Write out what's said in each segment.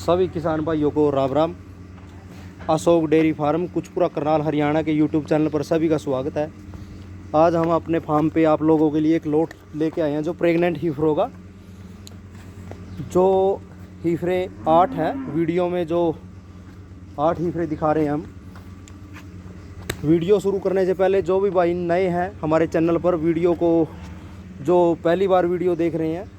सभी किसान भाइयों को राम राम। अशोक डेयरी फार्म कुचपुरा करनाल हरियाणा के यूट्यूब चैनल पर सभी का स्वागत है। आज हम अपने फार्म पे आप लोगों के लिए एक लोट लेके आए हैं जो प्रेग्नेंट हीफरों का। जो हीफरे 8 है, वीडियो में जो 8 हीफरे दिखा रहे हैं हम। वीडियो शुरू करने से पहले जो भी भाई नए हैं हमारे चैनल पर, वीडियो को जो पहली बार वीडियो देख रहे हैं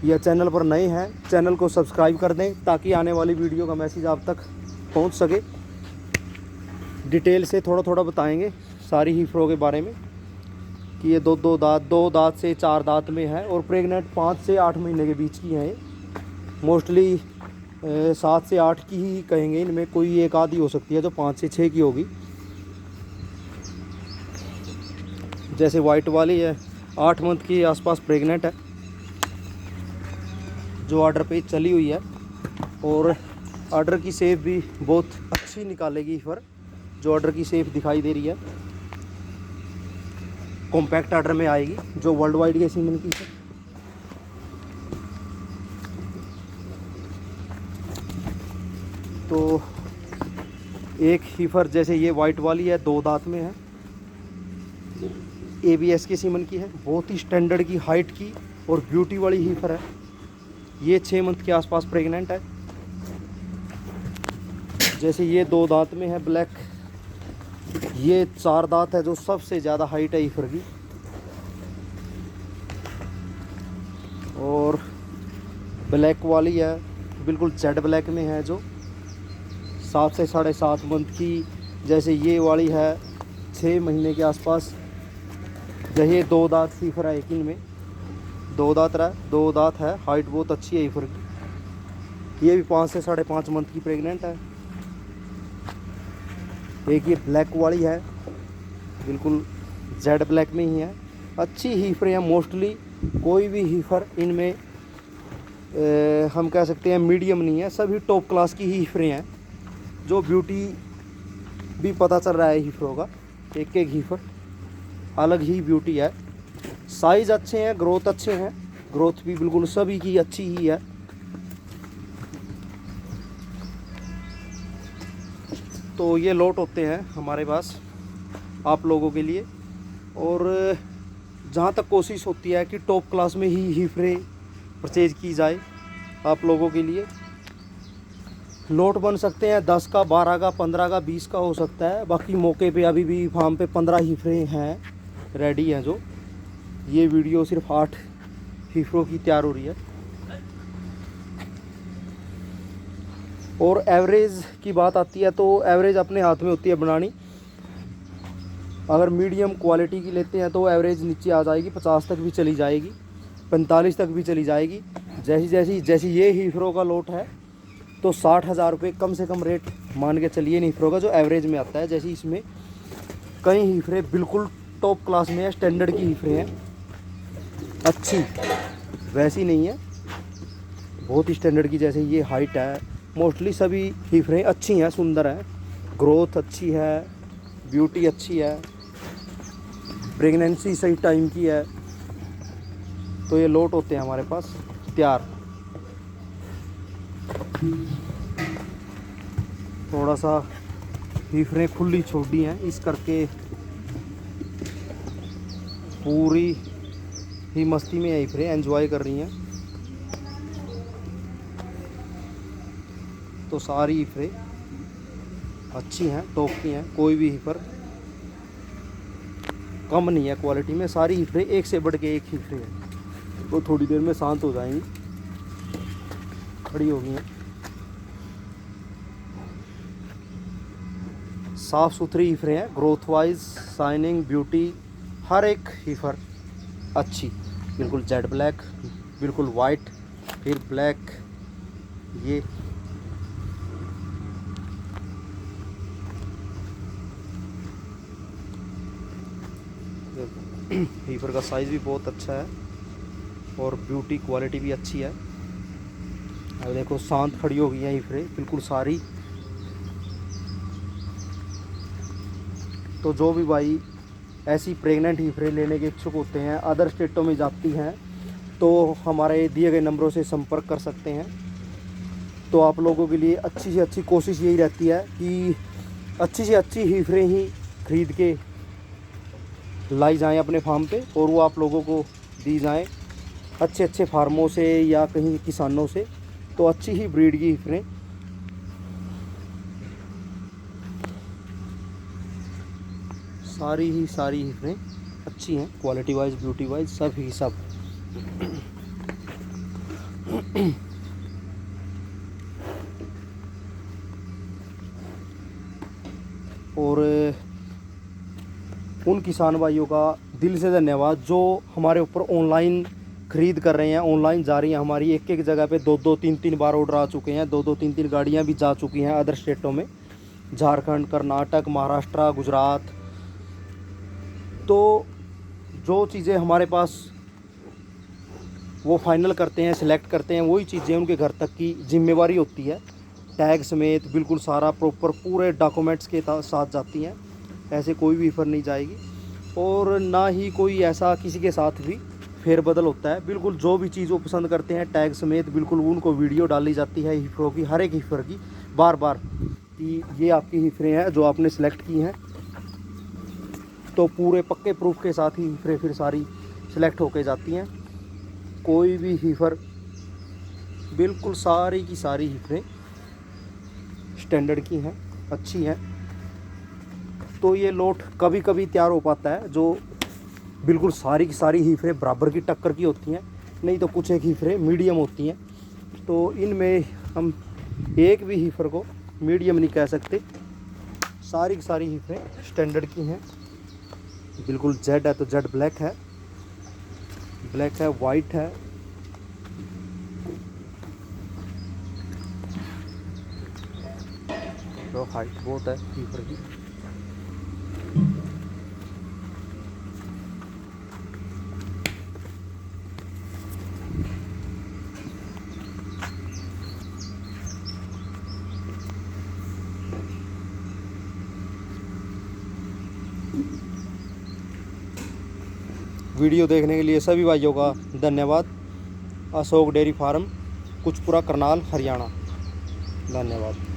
या चैनल पर नए हैं, चैनल को सब्सक्राइब कर दें ताकि आने वाली वीडियो का मैसेज आप तक पहुंच सके। डिटेल से थोड़ा थोड़ा बताएंगे सारी हीफरों के बारे में कि ये दो दांत से 4 दांत में है और प्रेग्नेंट 5 से 8 महीने के बीच की हैं। ये मोस्टली 7 से 8 की ही कहेंगे, इनमें कोई एक आधी हो सकती है जो 5 से 6 की होगी। जैसे वाइट वाली है 8 मंथ की आसपास प्रेग्नेंट है, जो ऑर्डर पे चली हुई है और ऑर्डर की सेफ भी बहुत अच्छी निकालेगी फिर। जो ऑर्डर की सेफ दिखाई दे रही है कॉम्पैक्ट ऑर्डर में आएगी, जो वर्ल्ड वाइड के सीमन की है। तो एक हीफर जैसे ये वाइट वाली है 2 दांत में है, ABS के सीमन की है, बहुत ही स्टैंडर्ड की हाइट की और ब्यूटी वाली हीफर है। ये 6 मंथ के आसपास प्रेग्नेंट है। जैसे ये 2 दांत में है ब्लैक, ये 4 दांत है जो सबसे ज़्यादा हाइट है हीफर की। और ब्लैक वाली है बिल्कुल जेड ब्लैक में है, जो 7 से 7.5 मंथ की। जैसे ये वाली है 6 महीने के आसपास। जैसे 2 दांत हीफर है, एक इनमें 2 दांत है, हाइट बहुत अच्छी है हीफर की। ये भी 5 से 5.5 मंथ की प्रेग्नेंट है। एक ये ब्लैक वाली है, बिल्कुल जेड ब्लैक में ही है। अच्छी हीफरें हैं मोस्टली। कोई भी हीफर इनमें हम कह सकते हैं मीडियम नहीं है, सभी टॉप क्लास की हीफरें हैं। जो ब्यूटी भी पता चल रहा है हीफरों का, एक एक हीफर अलग ही ब्यूटी है। साइज़ अच्छे हैं, ग्रोथ अच्छे हैं, ग्रोथ भी बिल्कुल सभी की अच्छी ही है। तो ये लोट होते हैं हमारे पास आप लोगों के लिए। और जहाँ तक कोशिश होती है कि टॉप क्लास में ही हीफरे परचेज की जाए आप लोगों के लिए। लोट बन सकते हैं 10 का, 12 का, 15 का, 20 का हो सकता है। बाकी मौके पे अभी भी फार्म पे 15 हीफरे हैं, रेडी हैं। जो ये वीडियो सिर्फ 8 हीफरों की तैयार हो रही है। और एवरेज की बात आती है तो एवरेज अपने हाथ में होती है बनानी। अगर मीडियम क्वालिटी की लेते हैं तो एवरेज नीचे आ जाएगी, 50 तक भी चली जाएगी, 45 तक भी चली जाएगी। जैसी ये हीफरों का लोट है तो 60,000 रुपये कम से कम रेट मान के चलिए हीफरों का, जो एवरेज में आता है। जैसे इसमें कई हीफरे बिल्कुल टॉप क्लास में है, स्टैंडर्ड की हीफरे हैं, अच्छी वैसी नहीं है, बहुत ही स्टैंडर्ड की। जैसे ये हाइट है, मोस्टली सभी हीफरें अच्छी हैं, सुंदर हैं, ग्रोथ अच्छी है, ब्यूटी अच्छी है, प्रेगनेंसी सही टाइम की है। तो ये लोट होते हैं हमारे पास तैयार। थोड़ा सा हीफरें खुली छोड़ी हैं, इस करके पूरी ही मस्ती में हीफरें एंजॉय कर रही हैं। तो सारी हीफरें अच्छी हैं, टॉप की हैं, कोई भी हीफर कम नहीं है क्वालिटी में। सारी हीफरें एक से बढ़ के एक हीफरें हैं। वो थोड़ी देर में शांत हो जाएंगी, खड़ी हो गई हैं। साफ़ सुथरी हीफरें हैं, ग्रोथ वाइज, शाइनिंग, ब्यूटी, हर एक हीफर अच्छी। बिल्कुल जेड ब्लैक, बिल्कुल वाइट, फिर ब्लैक। ये हीफर का साइज़ भी बहुत अच्छा है और ब्यूटी क्वालिटी भी अच्छी है। अब देखो शांत खड़ी हो गई है हीफरें बिल्कुल सारी। तो जो भी भाई ऐसी प्रेग्नेंट हीफरें लेने के इच्छुक होते हैं, अदर स्टेटों में जाती हैं, तो हमारे दिए गए नंबरों से संपर्क कर सकते हैं। तो आप लोगों के लिए अच्छी से अच्छी कोशिश यही रहती है कि अच्छी से अच्छी हीफरें ही खरीद के लाई जाएं अपने फार्म पे, और वो आप लोगों को दी जाएं अच्छे अच्छे फार्मों से या कहीं किसानों से। तो अच्छी ही ब्रीड की हीफरें, सारी हीफरें अच्छी हैं, क्वालिटी वाइज, ब्यूटी वाइज, सब ही सब। और उन किसान भाइयों का दिल से धन्यवाद जो हमारे ऊपर ऑनलाइन ख़रीद कर रहे हैं, ऑनलाइन जा रही हैं हमारी। एक एक जगह पे 2-2 3-3 बार ऑर्डर आ चुके हैं, 2-2 3-3 गाड़ियां भी जा चुकी हैं अदर स्टेटों में, झारखंड, कर्नाटक, महाराष्ट्र, गुजरात। तो जो चीज़ें हमारे पास वो फाइनल करते हैं, सिलेक्ट करते हैं, वही चीज़ें उनके घर तक की जिम्मेवारी होती है। टैग समेत बिल्कुल सारा प्रॉपर पूरे डॉक्यूमेंट्स के साथ जाती हैं, ऐसे कोई भी हीफर नहीं जाएगी। और ना ही कोई ऐसा किसी के साथ भी फेरबदल होता है। बिल्कुल जो भी चीज़ वो पसंद करते हैं टैग समेत बिल्कुल उनको वीडियो डाली जाती है हीफरों की, हर एक हीफर की, बार बार कि ये आपकी हीफरें हैं जो आपने सेलेक्ट की हैं। तो पूरे पक्के प्रूफ के साथ ही हीफरें फिर सारी सिलेक्ट होके जाती हैं। कोई भी हीफर, बिल्कुल सारी की सारी हीफरें स्टैंडर्ड की हैं, अच्छी हैं। तो ये लोट कभी कभी तैयार हो पाता है जो बिल्कुल सारी की सारी हीफरें बराबर की टक्कर की होती हैं, नहीं तो कुछ एक हीफरें मीडियम होती हैं। तो इनमें हम एक भी हीफर को मीडियम नहीं कह सकते, सारी की सारी हीफरें स्टैंडर्ड की हैं। बिल्कुल जेड है तो जेड ब्लैक है, ब्लैक है, वाइट है, तो हाइट बहुत है हीफर की। वीडियो देखने के लिए सभी भाइयों का धन्यवाद। Ashok dairy farm, Kuchpura, Karnal, Haryana. धन्यवाद।